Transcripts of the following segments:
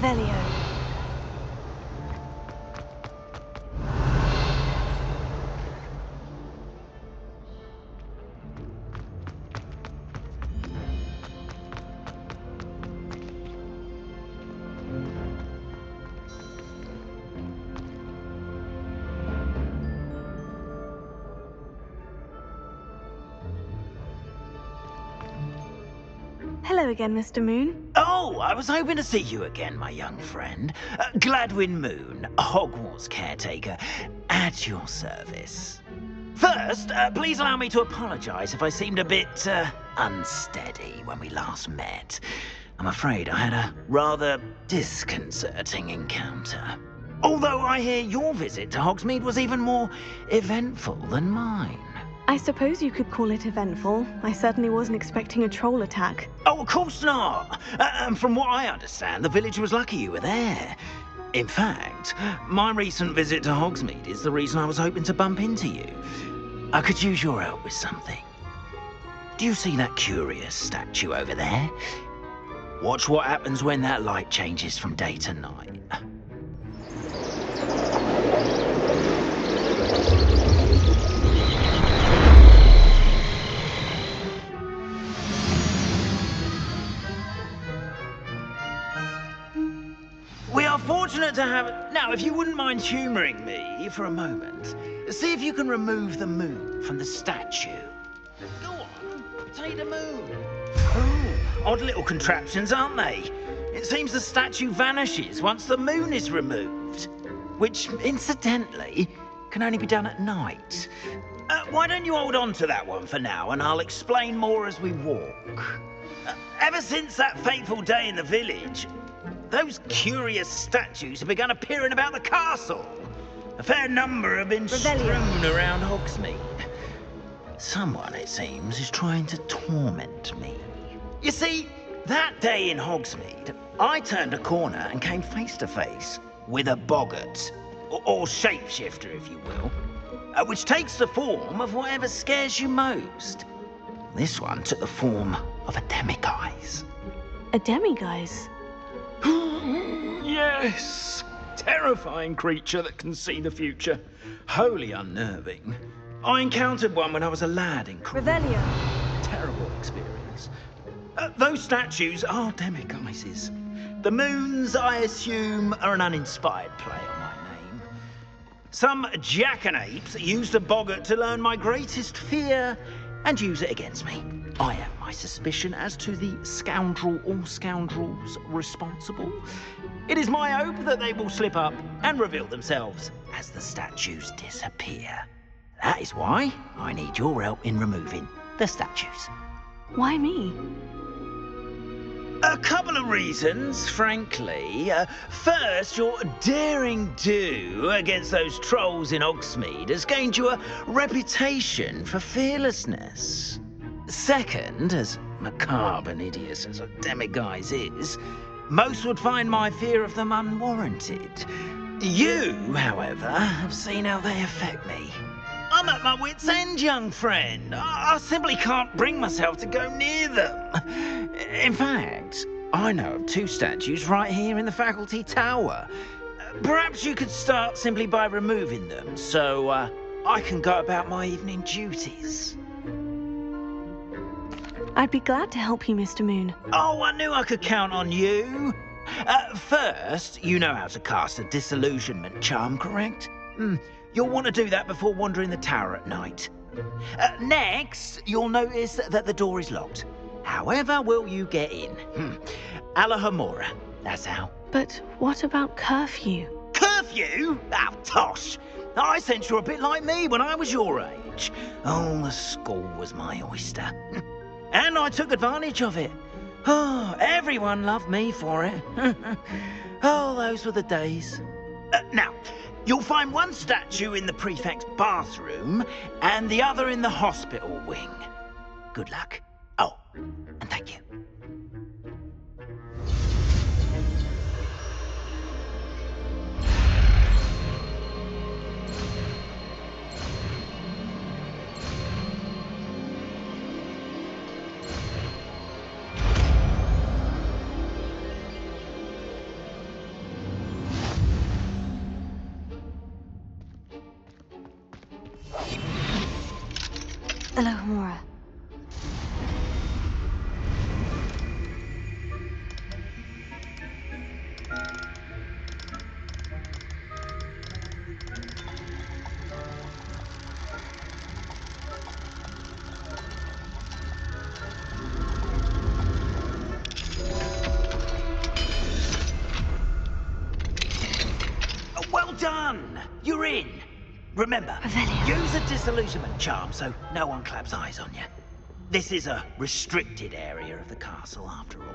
Revelio. Hello again, Mr. Moon. Oh, I was hoping to see you again, my young friend. Gladwin Moon, Hogwarts Caretaker, at your service. First, please allow me to apologize if I seemed a bit, unsteady when we last met. I'm afraid I had a rather disconcerting encounter. Although I hear your visit to Hogsmeade was even more eventful than mine. I suppose you could call it eventful. I certainly wasn't expecting a troll attack. Oh, of course not. And from what I understand, the village was lucky you were there. In fact, my recent visit to Hogsmeade is the reason I was hoping to bump into you. I could use your help with something. Do you see that curious statue over there? Watch what happens when that light changes from day to night. We are fortunate to have... Now, if you wouldn't mind humouring me for a moment, see if you can remove the moon from the statue. Go on, take the moon. Oh, odd little contraptions, aren't they? It seems the statue vanishes once the moon is removed. Which, incidentally, can only be done at night. Why don't you hold on to that one for now, and I'll explain more as we walk. Ever since that fateful day in the village, those curious statues have begun appearing about the castle. A fair number have been strewn around Hogsmeade. Someone, it seems, is trying to torment me. You see, that day in Hogsmeade, I turned a corner and came face to face with a boggart, or shapeshifter, if you will, which takes the form of whatever scares you most. This one took the form of a demiguise. A demiguise? Yes! Terrifying creature that can see the future. Wholly unnerving. I encountered one when I was a lad in Revelio. Terrible experience. Those statues are demiguises. The moons, I assume, are an uninspired play on my name. Some jackanapes used a boggart to learn my greatest fear and use it against me. I have my suspicion as to the scoundrel or scoundrels responsible. It is my hope that they will slip up and reveal themselves as the statues disappear. That is why I need your help in removing the statues. Why me? A couple of reasons, frankly. First, your daring do against those trolls in Hogsmeade has gained you a reputation for fearlessness. Second, as macabre and hideous as a demiguise is, most would find my fear of them unwarranted. You, however, have seen how they affect me. I'm at my wit's end, young friend. I simply can't bring myself to go near them. In fact, I know of two statues right here in the faculty tower. Perhaps you could start simply by removing them, so I can go about my evening duties. I'd be glad to help you, Mr. Moon. Oh, I knew I could count on you. First, you know how to cast a disillusionment charm, correct? You'll want to do that before wandering the tower at night. Next, you'll notice that the door is locked. However will you get in? Alahomora, that's how. But what about curfew? Curfew? Oh, tosh. I sense you're a bit like me when I was your age. Oh, the school was my oyster. And I took advantage of it. Oh, everyone loved me for it. Oh, those were the days. Now, you'll find one statue in the prefect's bathroom and the other in the hospital wing. Good luck. Oh, and thank you. Alohomora. Well done! You're in! Remember, Revelio. use a disillusionment charm so no one claps eyes on you. This is a restricted area of the castle, after all.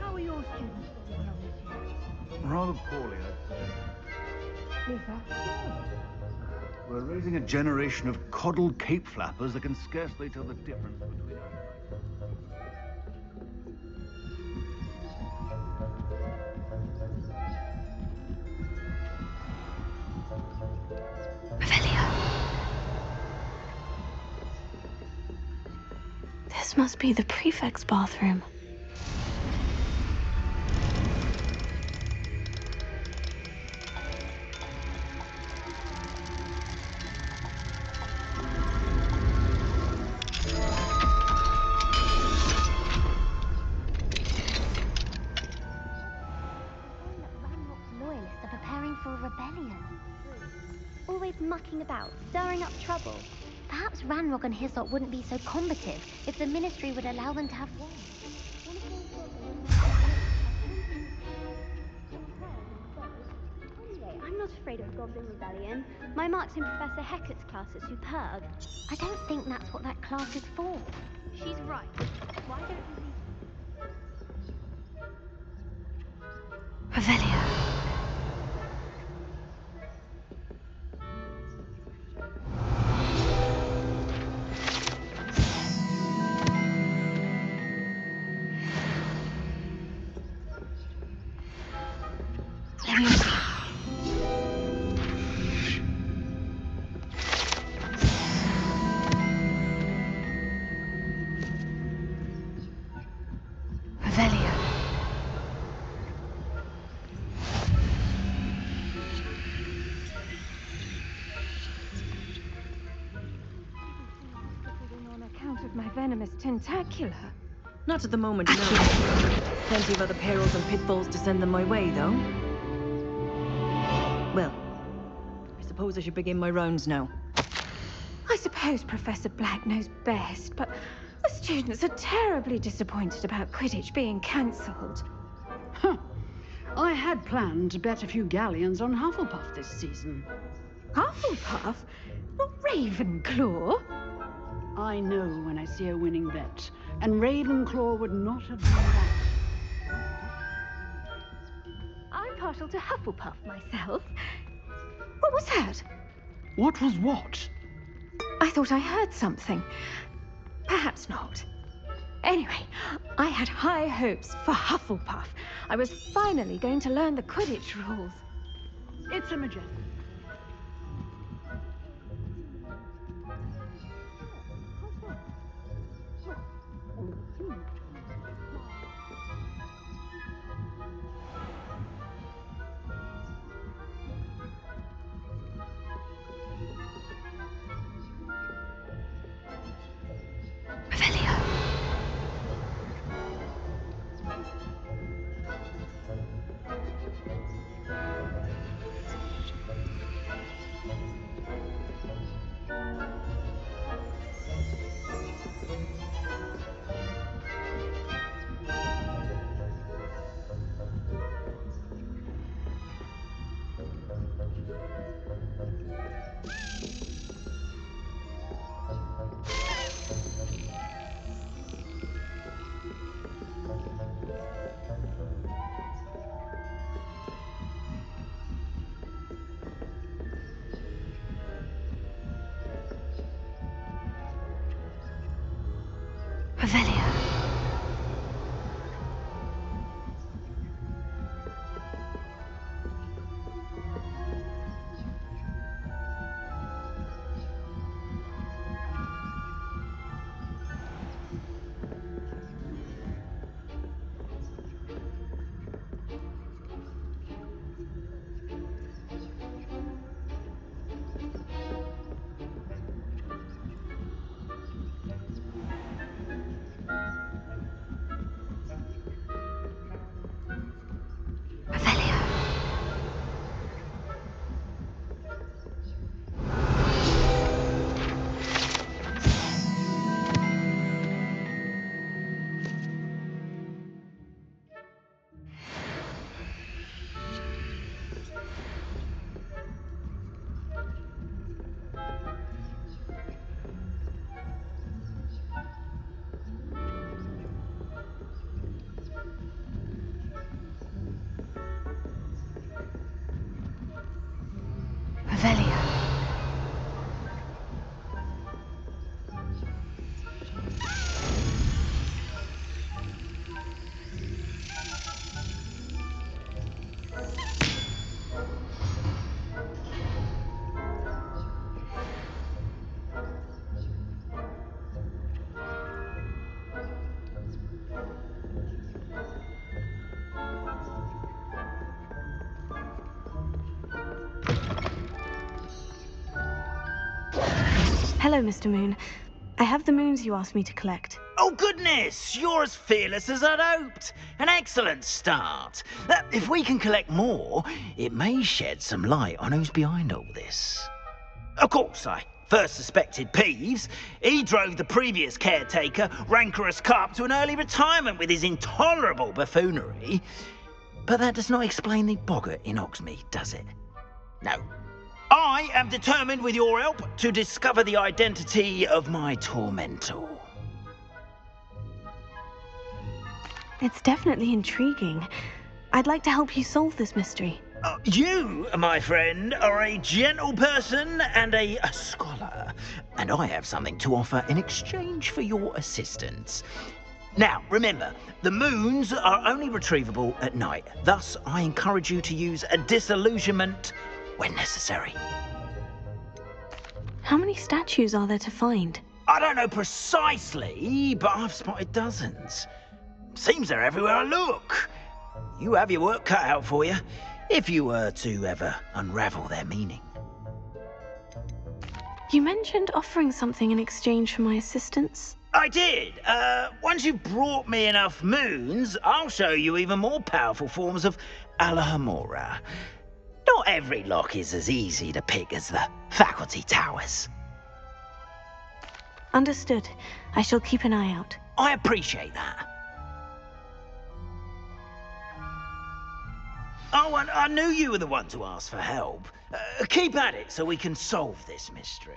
How are your students getting on this year? Rather poorly, I'd say. Is that so? We're raising a generation of coddled cape flappers that can scarcely tell the difference between us. This must be the prefect's bathroom. Loyalists are preparing for a rebellion. Always mucking about, stirring up trouble. Perhaps Ranrock and his lot wouldn't be so combative if the Ministry would allow them to have war. Anyway, I'm not afraid of a Goblin Rebellion. My marks in Professor Hecat's class are superb. I don't think that's what that class is for. She's right. Why don't we leave? Revelio. Revelio. On account of my venomous tentacula. Not at the moment, no. Plenty of other perils and pitfalls to send them my way, though. Well, I suppose I should begin my rounds now. I suppose Professor Black knows best, but the students are terribly disappointed about Quidditch being cancelled. Huh. I had planned to bet a few galleons on Hufflepuff this season. Hufflepuff? Not Ravenclaw? I know when I see a winning bet, and Ravenclaw would not have done that. I'm partial to Hufflepuff myself. What was that? What was what? I thought I heard something. Perhaps not. Anyway, I had high hopes for Hufflepuff. I was finally going to learn the Quidditch rules. It's a majestic. Revelio. Revelio. Hello, Mr. Moon. I have the moons you asked me to collect. Oh, goodness! You're as fearless as I'd hoped. An excellent start. If we can collect more, it may shed some light on who's behind all this. Of course, I first suspected Peeves. He drove the previous caretaker, rancorous Carp, to an early retirement with his intolerable buffoonery. But that does not explain the boggart in Oxmead, does it? No. I am determined, with your help, to discover the identity of my tormentor. It's definitely intriguing. I'd like to help you solve this mystery. You, my friend, are a gentle person and a scholar, and I have something to offer in exchange for your assistance. Now, remember, the moons are only retrievable at night. Thus, I encourage you to use a disillusionment when necessary. How many statues are there to find? I don't know precisely, but I've spotted dozens. Seems they're everywhere I look. You have your work cut out for you, if you were to ever unravel their meaning. You mentioned offering something in exchange for my assistance. I did. Once you've brought me enough moons, I'll show you even more powerful forms of Alohomora. Not every lock is as easy to pick as the faculty towers. Understood. I shall keep an eye out. I appreciate that. Oh, and I knew you were the one to ask for help. Keep at it so we can solve this mystery.